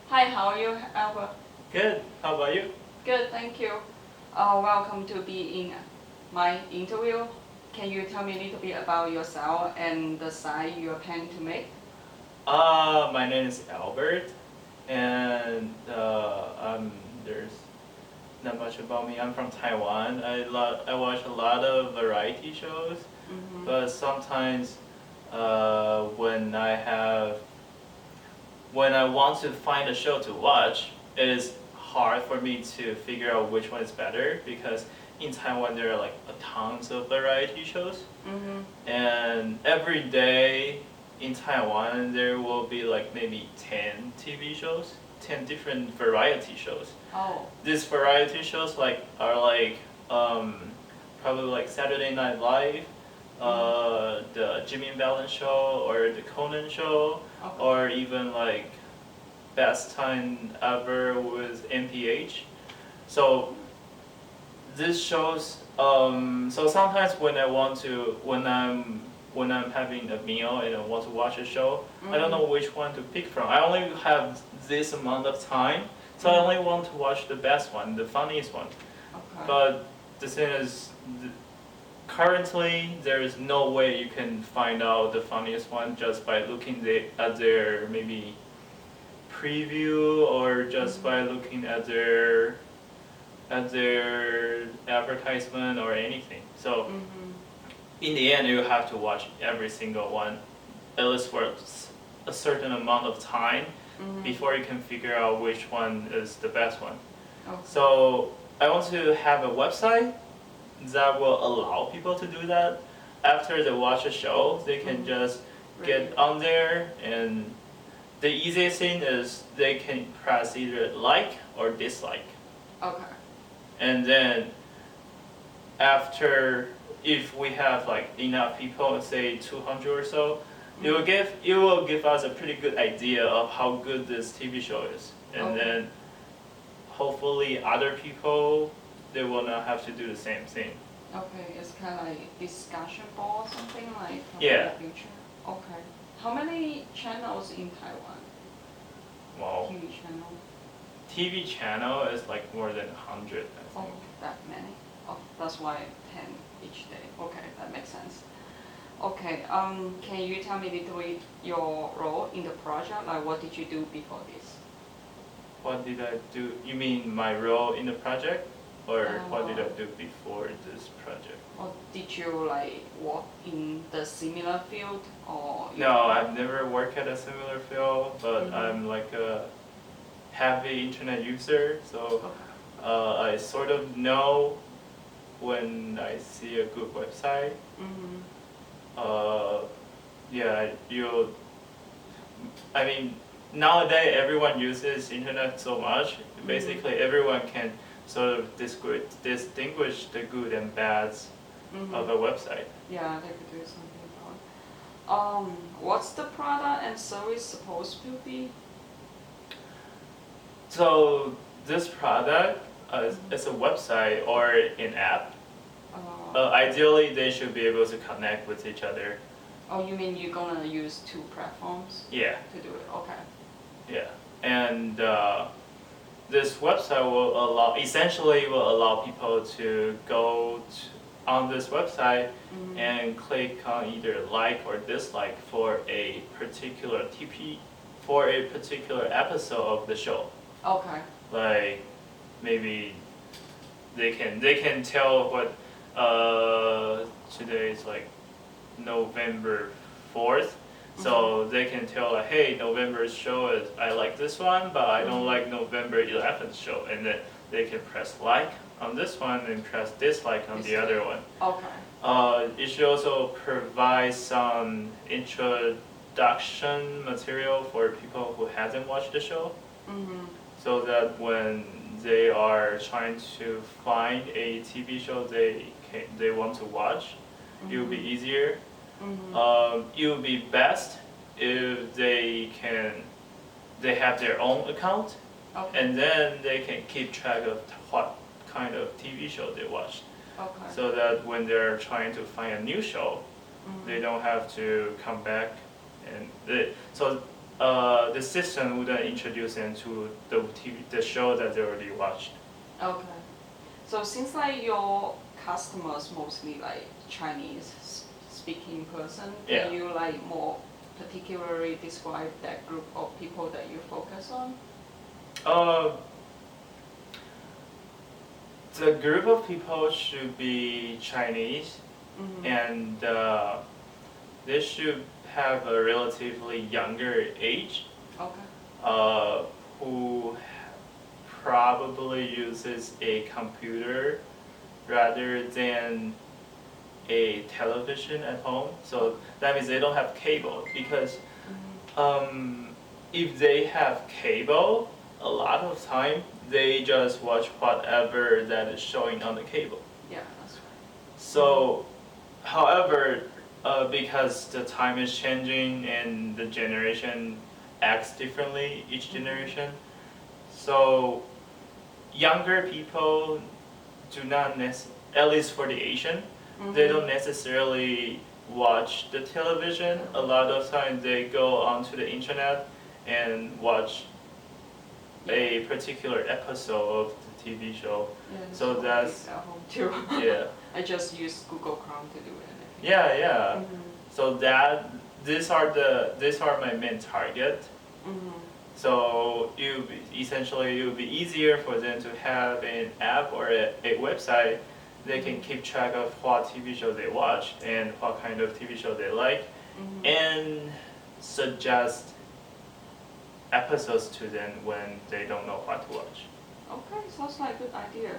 Hi, how are you, Albert? Good. How about you? Good, thank you. Welcome to be in my interview. Can you tell me a little bit about yourself and the site you are planning to make? My name is Albert, and there's not much about me. I'm from Taiwan. I watch a lot of variety shows, Mm-hmm. but sometimes when when I want to find a show to watch, it is hard for me to figure out which one is better because in Taiwan there are like tons of variety shows. Mm-hmm. And every day in Taiwan, there will be like maybe 10 TV shows, 10 different variety shows. Oh. These variety shows um, probably like Saturday Night Live, the Jimmy Fallon show, or the Conan show, Okay. or even like Best Time Ever with MPH. So this shows so sometimes when I'm having a meal and I want to watch a show, I don't know which one to pick from. I only have this amount of time, so I only want to watch the best one, the funniest one. Okay. But the thing is, currently there is no way you can find out the funniest one just by looking at their maybe preview or just by looking at their advertisement or anything. So in the end, you have to watch every single one, at least for a certain amount of time, before you can figure out which one is the best one. Okay. So I want to have a website that will allow people to do that. After they watch a show, they can just get on there, and the easiest thing is they can press either like or dislike. Okay. And then after, if we have like enough people, say 200 or so, it will give us a pretty good idea of how good this TV show is. And then hopefully other people, they will not have to do the same thing. Okay, it's kind of like discussion board or something like in Yeah. the future. Okay. How many channels in Taiwan? Well, TV channel? TV channel is like more than 100, I Oh, think. that many. Oh, that's why 10 each day. Okay, that makes sense. Okay, can you tell me a little bit your role in the project? Like, what did you do before this? What did I do? You mean my role in the project? Or what did I do before this project? Or did you like work in the similar field or? No, I've never worked at a similar field, but I'm like a heavy internet user, so I sort of know when I see a good website. Yeah, I mean, nowadays everyone uses internet so much. Basically, everyone can sort of distinguish the good and bads of a website. Yeah, they could do something about it. What's the product and service supposed to be? So this product is a website or an app. Ideally, they should be able to connect with each other. Oh, you mean you're gonna use two platforms? Yeah. To do it, okay. Yeah, and this website essentially will allow people to go on this website and click on either like or dislike for a particular for a particular episode of the show. Okay. Like maybe they can tell what today is like November 4th. So they can tell like, hey, November's show is I like this one, but I don't like November 11th show, and then they can press like on this one and press dislike on the other one. Okay. It should also provide some introduction material for people who hasn't watched the show, so that when they are trying to find a TV show they want to watch, it will be easier. It would be best if they have their own account, and then they can keep track of what kind of TV show they watched. Okay. So that when they're trying to find a new show, they don't have to come back, and so the system wouldn't introduce them to the show that they already watched. Okay. So since like your customers mostly like Chinese speaking person, Yeah. can you like more particularly describe that group of people that you focus on? Uh, the group of people should be Chinese, and they should have a relatively younger age, Okay. who probably uses a computer rather than a television at home. So that means they don't have cable, because if they have cable, a lot of time they just watch whatever that is showing on the cable. Yeah, that's right. So, however, because the time is changing and the generation acts differently each generation, so younger people do not at least for the Asian, they don't necessarily watch the television. A lot of times they go onto the internet and watch a particular episode of the TV show. Yeah, So that's at home too. yeah. I just use Google Chrome to do it. Yeah, yeah. So these are my main target. So essentially it would be easier for them to have an app or a website. They can keep track of what TV show they watch and what kind of TV show they like, and suggest episodes to them when they don't know what to watch. Okay, sounds like a good idea.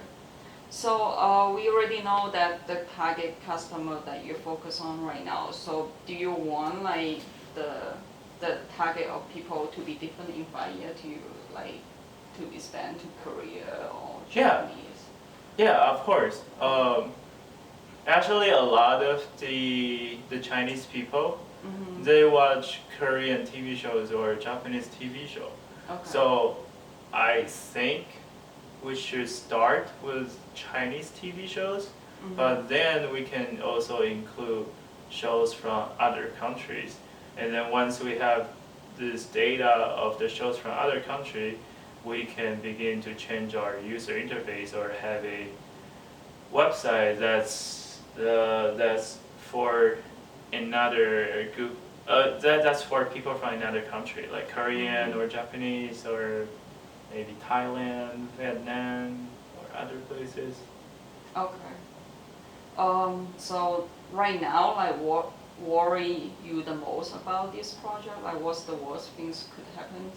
So we already know that the target customer that you focus on right now. So do you want like the target of people to be different in 5 years to like to expand to Korea or Japanese? Yeah, of course. Actually, a lot of the Chinese people, they watch Korean TV shows or Japanese TV show. Okay. So I think we should start with Chinese TV shows, but then we can also include shows from other countries. And then once we have this data of the shows from other countries, we can begin to change our user interface or have a website that's for another group. That's for people from another country, like Korean or Japanese or maybe Thailand, Vietnam, or other places. Okay. So right now, like what worry you the most about this project? Like what's the worst things could happen?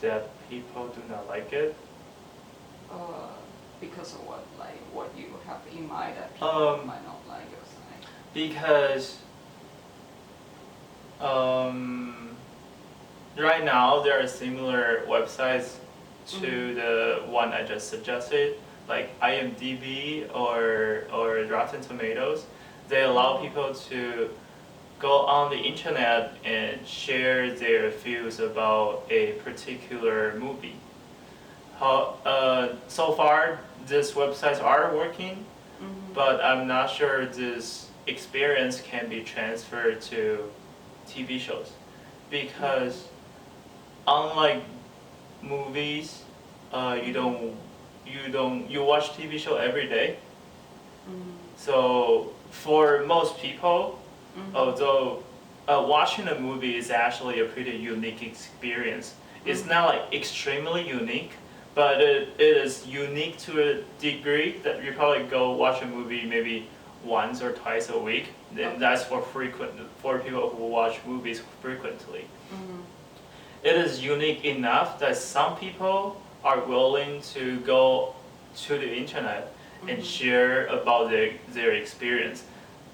That people do not like it. Because of what? Like what you have in mind that people might not like your site? Because right now there are similar websites to the one I just suggested, like IMDb or Rotten Tomatoes. They allow people to go on the internet and share their views about a particular movie. So far, these websites are working, but I'm not sure this experience can be transferred to TV shows, because unlike movies, you watch TV show every day. So for most people, although watching a movie is actually a pretty unique experience. It's not like extremely unique, but it is unique to a degree that you probably go watch a movie maybe once or twice a week. And that's for people who watch movies frequently. It is unique enough that some people are willing to go to the internet and share about their experience.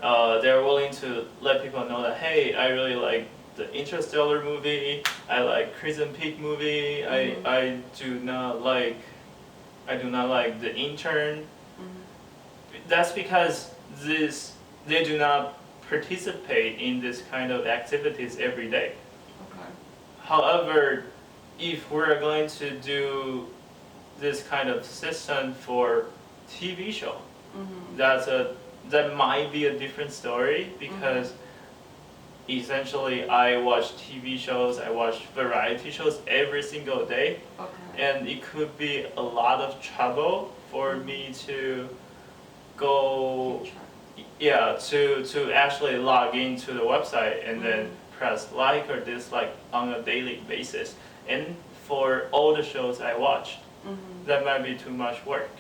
They're willing to let people know that, hey, I really like the Interstellar movie, I like Crimson Peak movie, I do not like the Intern. That's because they do not participate in this kind of activities every day. Okay. However, if we're going to do this kind of system for TV show, that might be a different story, because essentially I watch TV shows, I watch variety shows every single day, Okay. and it could be a lot of trouble for me to go, Keep track. yeah, to actually log into the website and then press like or dislike on a daily basis. And for all the shows I watched, that might be too much work.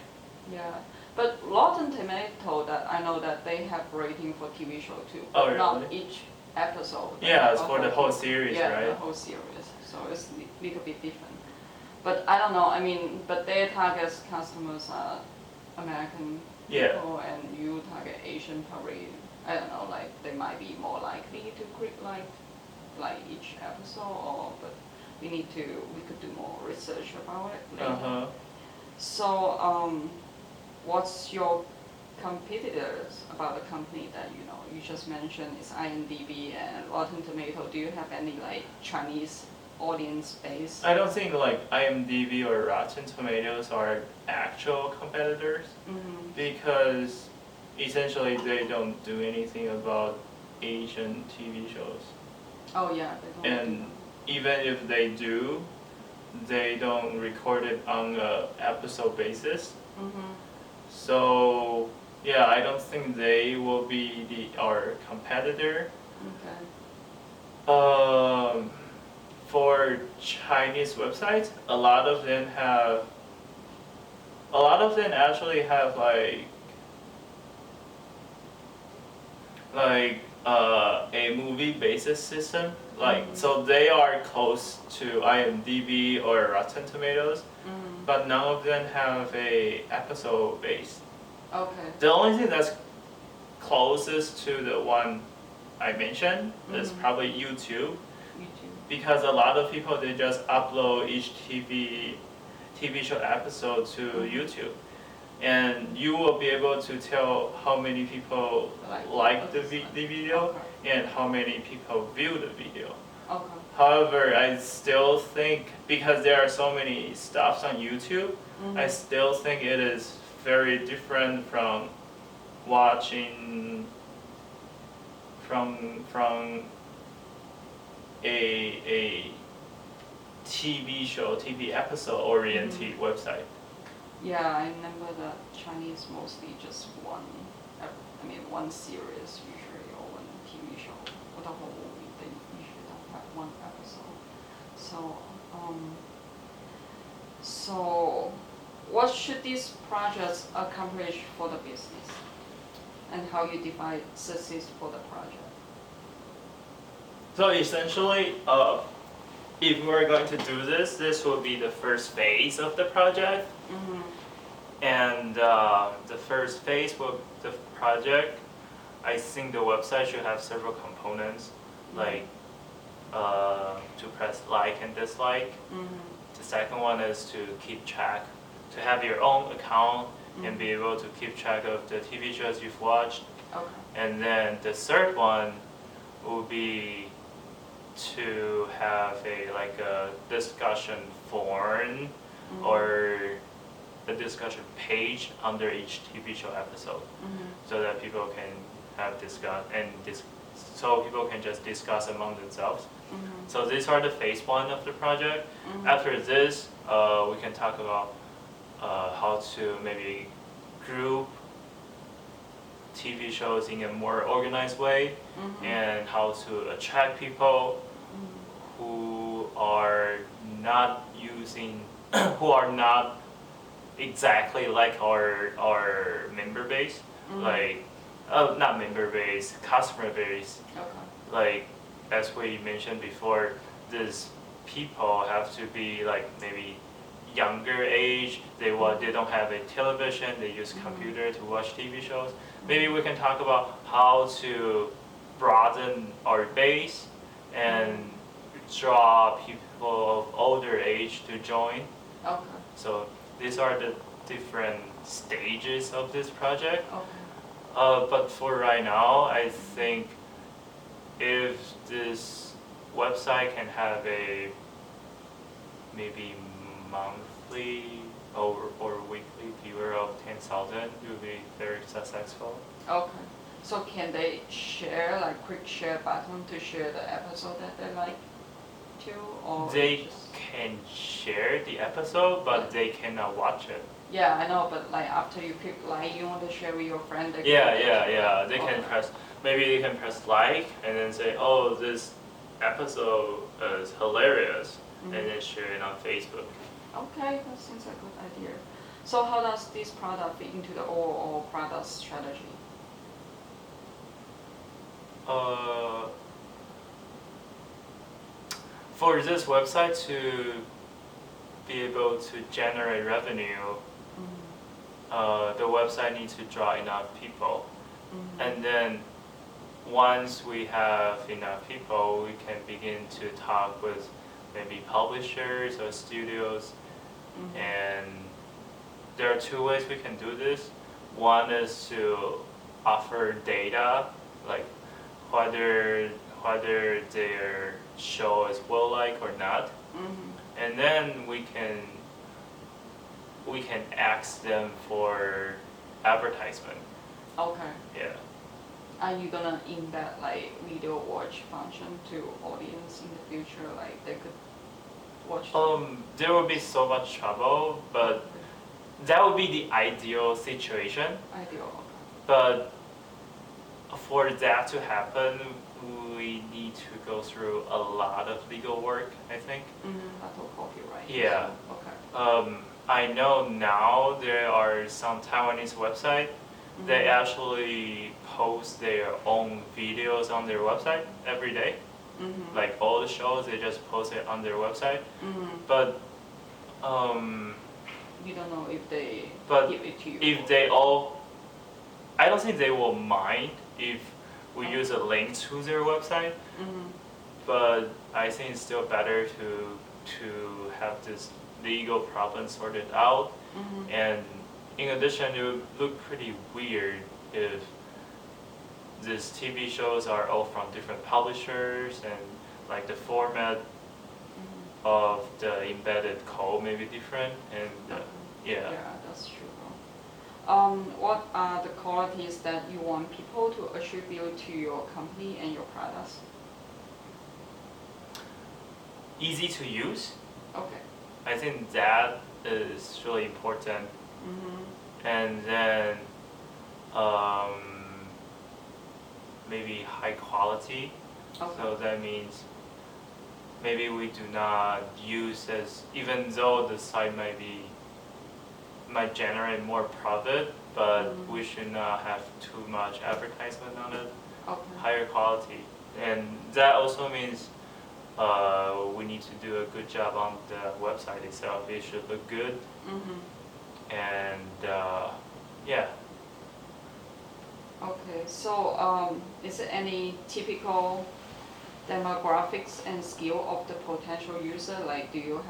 Yeah, but Rotten Tomato, that I know that they have rating for TV show too, Oh, but not really? each episode. Yeah, it's for the Okay. whole series, Yeah, right? the whole series, so it's a little bit different. But I don't know, I mean, but their target customers are American Yeah. people and you target Asian, probably, I don't know, like they might be more likely to click like each episode, or, but we could do more research about it later. Uh-huh. So, what's your competitors about the company that you just mentioned is IMDb and Rotten Tomato? Do you have any like Chinese audience base? I don't think like IMDb or Rotten Tomatoes are actual competitors because essentially they don't do anything about Asian TV shows. Oh yeah, they don't. And even if they do, they don't record it on a episode basis. So yeah, I don't think they will be our competitor. Okay. For Chinese websites, a lot of them actually have a movie basis system. So they are close to IMDb or Rotten Tomatoes, but none of them have a episode base. Okay. The only thing that's closest to the one I mentioned is probably YouTube, because a lot of people, they just upload each TV show episode to YouTube, and you will be able to tell how many people like the video and how many people view the video. Okay. However, I still think, because there are so many stuffs on YouTube, I still think it is very different from watching from a TV show, TV episode oriented website. Yeah, I remember that Chinese mostly just one series usually, or one TV show, or the whole movie. They usually don't have one episode. So what should these projects accomplish for the business, and how you define success for the project? So essentially, if we're going to do this, this will be the first phase of the project. And the first phase of the project, I think the website should have several components, like to press like and dislike. The second one is to keep track, to have your own account and be able to keep track of the TV shows you've watched. Okay. And then the third one will be to have a discussion forum or a discussion page under each TV show episode, so that people can so people can just discuss among themselves. So these are the phase one of the project. After this, we can talk about how to maybe group TV shows in a more organized way, and how to attract people who are not who are not exactly like our member base, not member base, customer base. Okay. Like as we mentioned before, these people have to be like maybe younger age. They don't have a television. They use computer to watch TV shows. Maybe we can talk about how to broaden our base and draw people of older age to join. Okay. So these are the different stages of this project. Okay. But for right now, I think if this website can have a maybe monthly or weekly viewer of 10,000, it will be very successful. Okay. So can they share, like quick share button to share the episode that they like to, or They just... can share the episode, but Yeah. they cannot watch it. Yeah, I know, but like after you click like you want to share with your friend, they Yeah. They can Okay. press, maybe they can press like and then say, oh, this episode is hilarious, Mhm. and then share it on Facebook. Okay, that seems like a good idea. So how does this product fit into the overall product strategy? Uh, for this website to be able to generate revenue, Mhm. the website needs to draw enough people. Mhm. And then once we have enough people, we can begin to talk with maybe publishers or studios. Mhm. And there are two ways we can do this. One is to offer data, like whether their show is well liked or not. Mhm. And then we can ask them for advertisement. Okay. Yeah. Are you gonna embed like video watch function to audience in the future? Like they could watch. There will be so much trouble, but that would be the ideal situation. Ideal. But for that to happen, we need to go through a lot of legal work, I think. That's all copyright. Yeah. So, okay. I know now there are some Taiwanese websites they actually post their own videos on their website every day. Like all the shows, they just post it on their website. But you don't know if they but give it to you. if they all, I don't think they will mind if we use a link to their website. But I think it's still better to have this legal problem sorted out. And in addition, it would look pretty weird if these TV shows are all from different publishers and like the format of the embedded code may be different. And yeah. Yeah, that's true. What are the qualities that you want people to attribute to your company and your products? Easy to use. Okay. I think that is really important. And then maybe high quality. Okay. So that means maybe we do not use as, even though the site might generate more profit, but we should not have too much advertisement on it. Okay. Higher quality. And that also means we need to do a good job on the website itself. It should look good. And yeah. Okay, so is there any typical demographics and skill of the potential user? Like, do you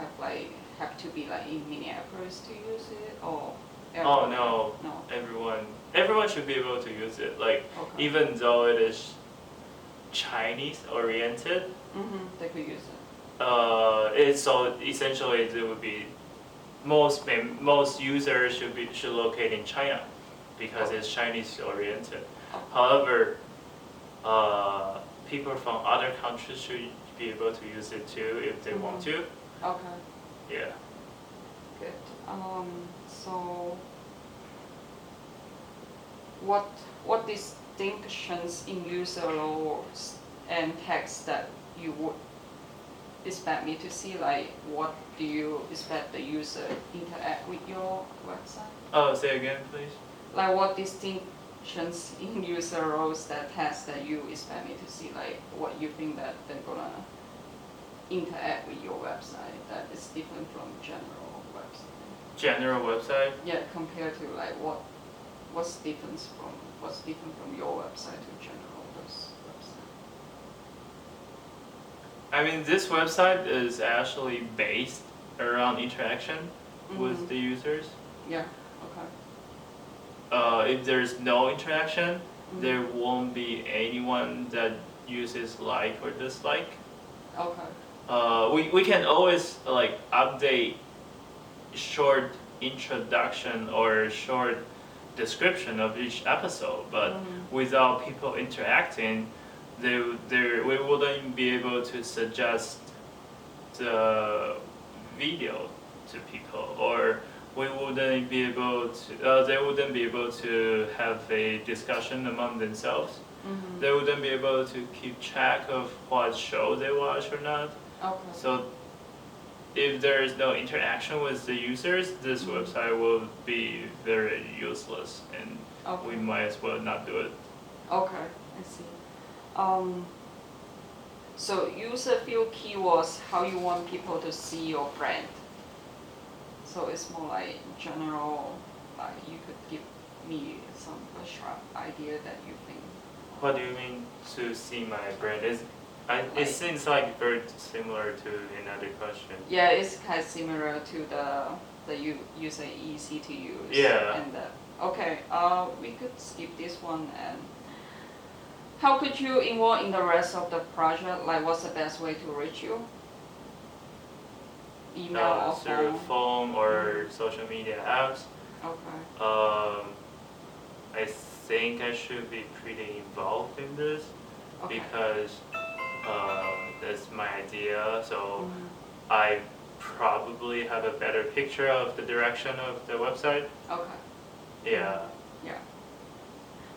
have to be like in Minneapolis to use it, or? Oh no. No. Everyone should be able to use it. Like Okay. even though it is Chinese oriented, They could use it. it's so essentially it would be most users should locate in China because it's Chinese oriented. However, people from other countries should be able to use it too if they want to. Okay. Yeah. Good. So what distinctions in user roles and text that you would expect me to see? Like, what do you expect the user interact with your website? Oh, say again, please. Like, what distinctions in user roles that text that you expect me to see? Like, what you think that they're gonna interact with your website that is different from general website? General website? Yeah, compared to like what's different from your website to general website? I mean, this website is actually based around interaction with the users. Yeah. Okay. If there's no interaction, there won't be anyone that uses like or dislike. Okay. We can always like update short introduction or short description of each episode, but without people interacting, we wouldn't be able to suggest the video to people, or we wouldn't be able to. They wouldn't be able to have a discussion among themselves. They wouldn't be able to keep track of what show they watch or not. Okay. So if there is no interaction with the users, this website will be very useless, and we might as well not do it. Okay, I see. So use a few keywords how you want people to see your brand. So it's more like general, like you could give me some sharp idea that you think. What do you mean to see my brand? It Like- seems like very similar to another question. Yeah, it's kind of similar to the you say easy to use. Yeah. And okay, we could skip this one. And how could you involve in the rest of the project? Like, what's the best way to reach you? Email or Through phone or social media apps. Okay. I think I should be pretty involved in this Okay. because that's my idea. So Mhm. I probably have a better picture of the direction of the website. Okay. Yeah. Yeah.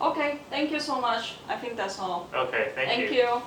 Okay. Thank you so much. I think that's all. Okay. Thank you. Thank you.